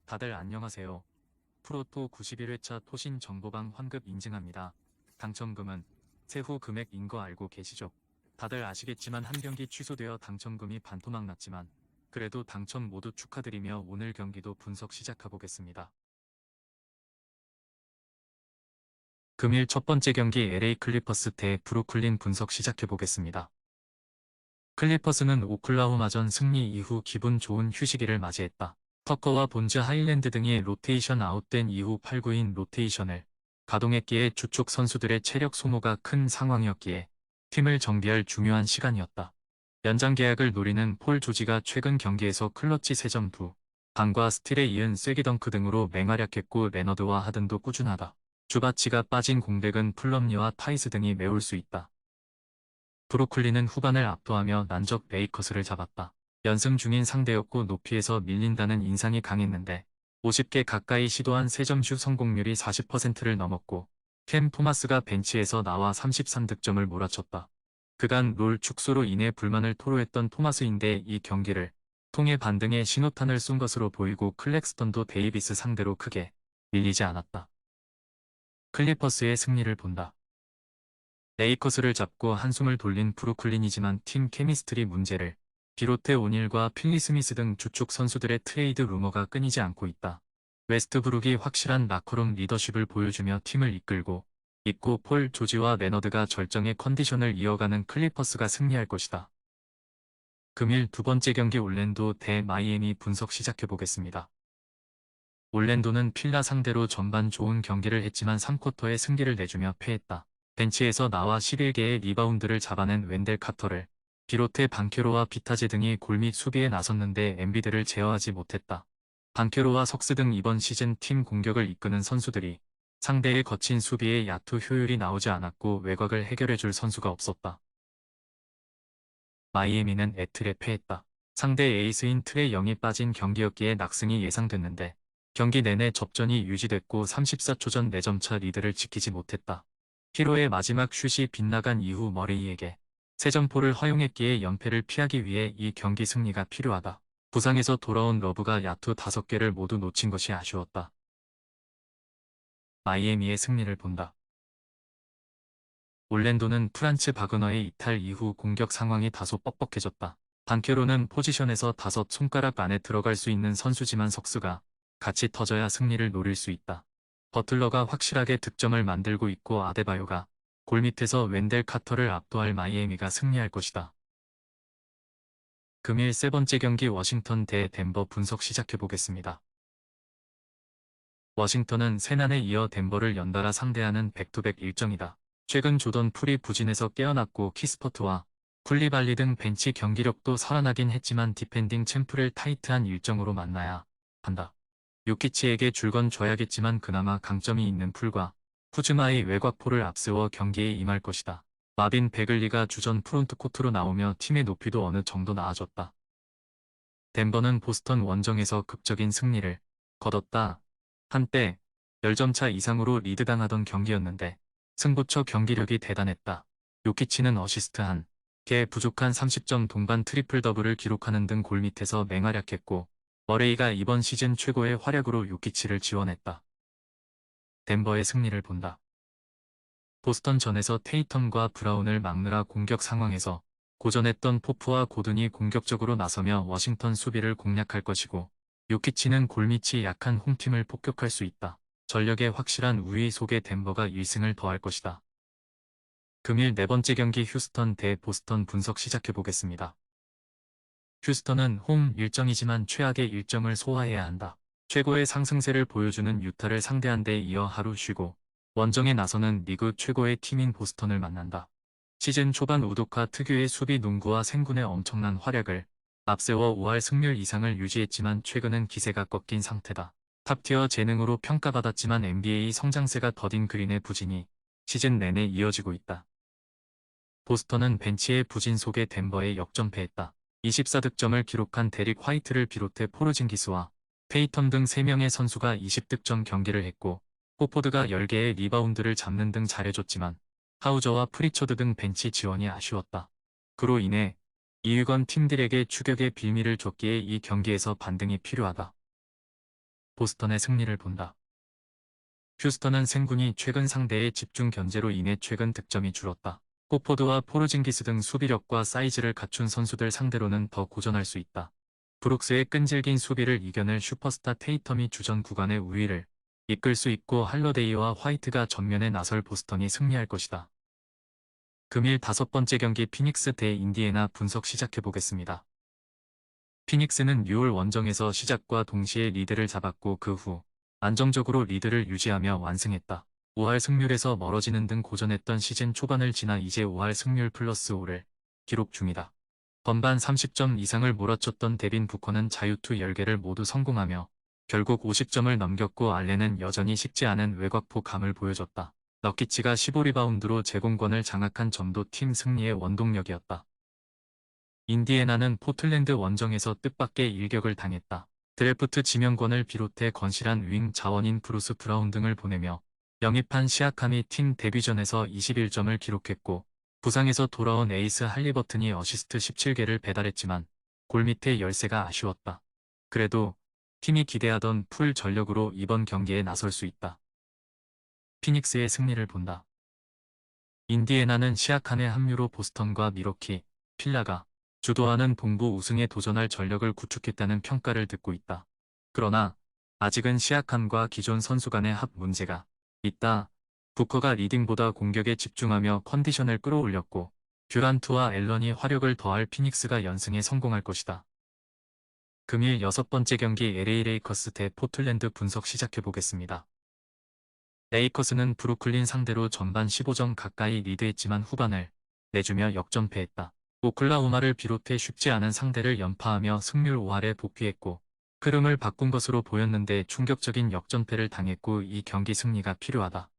다들 안녕하세요. 프로토 91회차 토신 정보방 환급 인증합니다. 당첨금은 세후 금액인 거 알고 계시죠? 다들 아시겠지만 한 경기 취소되어 당첨금이 반토막 났지만 그래도 당첨 모두 축하드리며 오늘 경기도 분석 시작해보겠습니다. 금일 첫 번째 경기 LA 클리퍼스 대 브루클린 분석 시작해보겠습니다. 클리퍼스는 오클라호마전 승리 이후 기분 좋은 휴식일을 맞이했다. 터커와 본즈 하일랜드 등이 로테이션 아웃된 이후 8구인 로테이션을 가동했기에 주축 선수들의 체력 소모가 큰 상황이었기에 팀을 정비할 중요한 시간이었다. 연장 계약을 노리는 폴 조지가 최근 경기에서 클러치 3점 2방과 스틸에 이은 쐐기 덩크 등으로 맹활약했고 레너드와 하든도 꾸준하다. 주바치가 빠진 공백은 플럼리와 타이스 등이 메울 수 있다. 브루클린은 후반을 압도하며 난적 레이커스를 잡았다. 연승 중인 상대였고 높이에서 밀린다는 인상이 강했는데 50개 가까이 시도한 3점슛 성공률이 40%를 넘었고 캠 토마스가 벤치에서 나와 33득점을 몰아쳤다. 그간 롤 축소로 인해 불만을 토로했던 토마스인데 이 경기를 통해 반등의 신호탄을 쏜 것으로 보이고 클렉스턴도 데이비스 상대로 크게 밀리지 않았다. 클리퍼스의 승리를 본다. 레이커스를 잡고 한숨을 돌린 브루클린이지만 팀 케미스트리 문제를 비롯해 오닐과 필리 스미스 등 주축 선수들의 트레이드 루머가 끊이지 않고 있다. 웨스트브룩이 확실한 마커룸 리더십을 보여주며 팀을 이끌고 있고 폴 조지와 레너드가 절정의 컨디션을 이어가는 클리퍼스가 승리할 것이다. 금일 두 번째 경기 올랜도 대 마이애미 분석 시작해보겠습니다. 올랜도는 필라 상대로 전반 좋은 경기를 했지만 3쿼터에 승기를 내주며 패했다. 벤치에서 나와 11개의 리바운드를 잡아낸 웬델 카터를 비롯해 반케로와 비타제 등이 골밑 수비에 나섰는데 엠비드를 제어하지 못했다. 반케로와 석스 등 이번 시즌 팀 공격을 이끄는 선수들이 상대의 거친 수비에 야투 효율이 나오지 않았고 외곽을 해결해줄 선수가 없었다. 마이애미는 애틀에 패했다. 상대 에이스인 트레 영이 빠진 경기였기에 낙승이 예상됐는데 경기 내내 접전이 유지됐고 34초 전 4점차 리드를 지키지 못했다. 히로의 마지막 슛이 빗나간 이후 머레이에게 3점포를 허용했기에 연패를 피하기 위해 이 경기 승리가 필요하다. 부상에서 돌아온 러브가 야투 5개를 모두 놓친 것이 아쉬웠다. 마이애미의 승리를 본다. 올랜도는 프란츠 바그너의 이탈 이후 공격 상황이 다소 뻑뻑해졌다. 반케로는 포지션에서 5손가락 안에 들어갈 수 있는 선수지만 석스가 같이 터져야 승리를 노릴 수 있다. 버틀러가 확실하게 득점을 만들고 있고 아데바요가 골밑에서 웬델 카터를 압도할 마이애미가 승리할 것이다. 금일 세 번째 경기 워싱턴 대 덴버 분석 시작해보겠습니다. 워싱턴은 세난에 이어 덴버를 연달아 상대하는 백투백 일정이다. 최근 조던 풀이 부진해서 깨어났고 키스퍼트와 쿨리발리 등 벤치 경기력도 살아나긴 했지만 디펜딩 챔프를 타이트한 일정으로 만나야 한다. 요키치에게 줄건 줘야겠지만 그나마 강점이 있는 풀과 쿠즈마의 외곽포를 앞세워 경기에 임할 것이다. 마빈 베글리가 주전 프론트코트로 나오며 팀의 높이도 어느 정도 나아졌다. 덴버는 보스턴 원정에서 극적인 승리를 거뒀다. 한때 10점 차 이상으로 리드당하던 경기였는데 승부처 경기력이 대단했다. 요키치는 어시스트 한 개 부족한 30점 동반 트리플 더블을 기록하는 등 골밑에서 맹활약했고 머레이가 이번 시즌 최고의 활약으로 요키치를 지원했다. 덴버의 승리를 본다. 보스턴전에서 테이텀과 브라운을 막느라 공격 상황에서 고전했던 포프와 고든이 공격적으로 나서며 워싱턴 수비를 공략할 것이고 요키치는 골밑이 약한 홈팀을 폭격할 수 있다. 전력의 확실한 우위 속에 덴버가 1승을 더할 것이다. 금일 네 번째 경기 휴스턴 대 보스턴 분석 시작해보겠습니다. 휴스턴은 홈 일정이지만 최악의 일정을 소화해야 한다. 최고의 상승세를 보여주는 유타를 상대한 데 이어 하루 쉬고 원정에 나서는 리그 최고의 팀인 보스턴을 만난다. 시즌 초반 우도카 특유의 수비 농구와 생군의 엄청난 활약을 앞세워 5할 승률 이상을 유지했지만 최근은 기세가 꺾인 상태다. 탑티어 재능으로 평가받았지만 NBA 성장세가 더딘 그린의 부진이 시즌 내내 이어지고 있다. 보스턴은 벤치의 부진 속에 덴버에 역전패했다. 24득점을 기록한 데릭 화이트를 비롯해 포르징기스와 페이턴 등 3명의 선수가 20득점 경기를 했고 호포드가 10개의 리바운드를 잡는 등 잘해줬지만 하우저와 프리처드 등 벤치 지원이 아쉬웠다. 그로 인해 이유건 팀들에게 추격의 빌미를 줬기에 이 경기에서 반등이 필요하다. 보스턴의 승리를 본다. 휴스턴은 생군이 최근 상대의 집중 견제로 인해 최근 득점이 줄었다. 호포드와 포르징기스 등 수비력과 사이즈를 갖춘 선수들 상대로는 더 고전할 수 있다. 브룩스의 끈질긴 수비를 이겨낼 슈퍼스타 테이텀이 주전 구간의 우위를 이끌 수 있고 할러데이와 화이트가 전면에 나설 보스턴이 승리할 것이다. 금일 5번째 경기 피닉스 대 인디애나 분석 시작해보겠습니다. 피닉스는 6월 원정에서 시작과 동시에 리드를 잡았고 그 후 안정적으로 리드를 유지하며 완승했다. 5할 승률에서 멀어지는 등 고전했던 시즌 초반을 지나 이제 5할 승률 플러스 5를 기록 중이다. 전반 30점 이상을 몰아쳤던 데빈 부커는 자유투 10개를 모두 성공하며 결국 50점을 넘겼고 알렌은 여전히 식지 않은 외곽포 감을 보여줬다. 너키치가 15리바운드로 제공권을 장악한 점도 팀 승리의 원동력이었다. 인디애나는 포틀랜드 원정에서 뜻밖의 일격을 당했다. 드래프트 지명권을 비롯해 건실한 윙 자원인 브루스 브라운 등을 보내며 영입한 시아캄이 팀 데뷔전에서 21점을 기록했고 부상에서 돌아온 에이스 할리버튼이 어시스트 17개를 배달했지만 골밑의 열세가 아쉬웠다. 그래도 팀이 기대하던 풀 전력으로 이번 경기에 나설 수 있다. 피닉스의 승리를 본다. 인디애나는 시아캄의 합류로 보스턴과 미러키, 필라가 주도하는 동부 우승에 도전할 전력을 구축했다는 평가를 듣고 있다. 그러나 아직은 시아캄과 기존 선수 간의 합 문제가 있다. 부커가 리딩보다 공격에 집중하며 컨디션을 끌어올렸고 듀란트와 앨런이 화력을 더할 피닉스가 연승에 성공할 것이다. 금일 6번째 경기 LA 레이커스 대 포틀랜드 분석 시작해보겠습니다. 레이커스는 브루클린 상대로 전반 15점 가까이 리드했지만 후반을 내주며 역전패했다. 오클라호마를 비롯해 쉽지 않은 상대를 연파하며 승률 5할에 복귀했고 흐름을 바꾼 것으로 보였는데 충격적인 역전패를 당했고 이 경기 승리가 필요하다.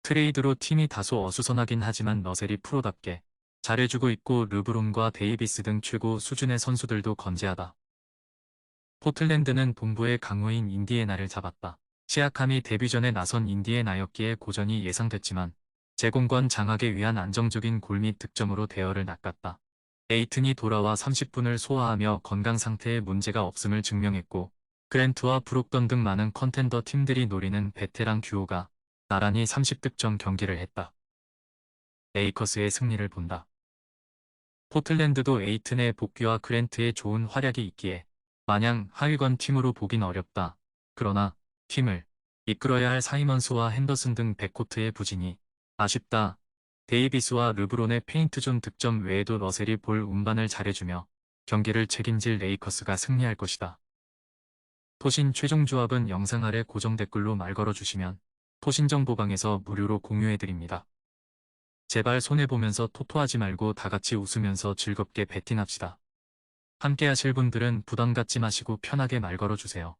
트레이드로 팀이 다소 어수선하긴 하지만 러셀이 프로답게 잘해주고 있고 르브론과 데이비스 등 최고 수준의 선수들도 건재하다. 포틀랜드는 동부의 강호인 인디애나를 잡았다. 시아캄이 데뷔전에 나선 인디애나였기에 고전이 예상됐지만 제공권 장악에 위한 안정적인 골밑 득점으로 대열을 낚았다. 에이튼이 돌아와 30분을 소화하며 건강 상태에 문제가 없음을 증명했고 그랜트와 브록던 등 많은 컨텐더 팀들이 노리는 베테랑 듀오가 나란히 30득점 경기를 했다. 레이커스의 승리를 본다. 포틀랜드도 에이튼의 복귀와 그랜트의 좋은 활약이 있기에 마냥 하위권 팀으로 보긴 어렵다. 그러나 팀을 이끌어야 할 사이먼스와 핸더슨 등 백코트의 부진이 아쉽다. 데이비스와 르브론의 페인트존 득점 외에도 러셀이 볼 운반을 잘해주며 경기를 책임질 레이커스가 승리할 것이다. 토신 최종 조합은 영상 아래 고정 댓글로 말 걸어주시면 토신정보방에서 무료로 공유해드립니다. 제발 손해보면서 토토하지 말고 다같이 웃으면서 즐겁게 베팅합시다. 함께 하실 분들은 부담 갖지 마시고 편하게 말 걸어주세요.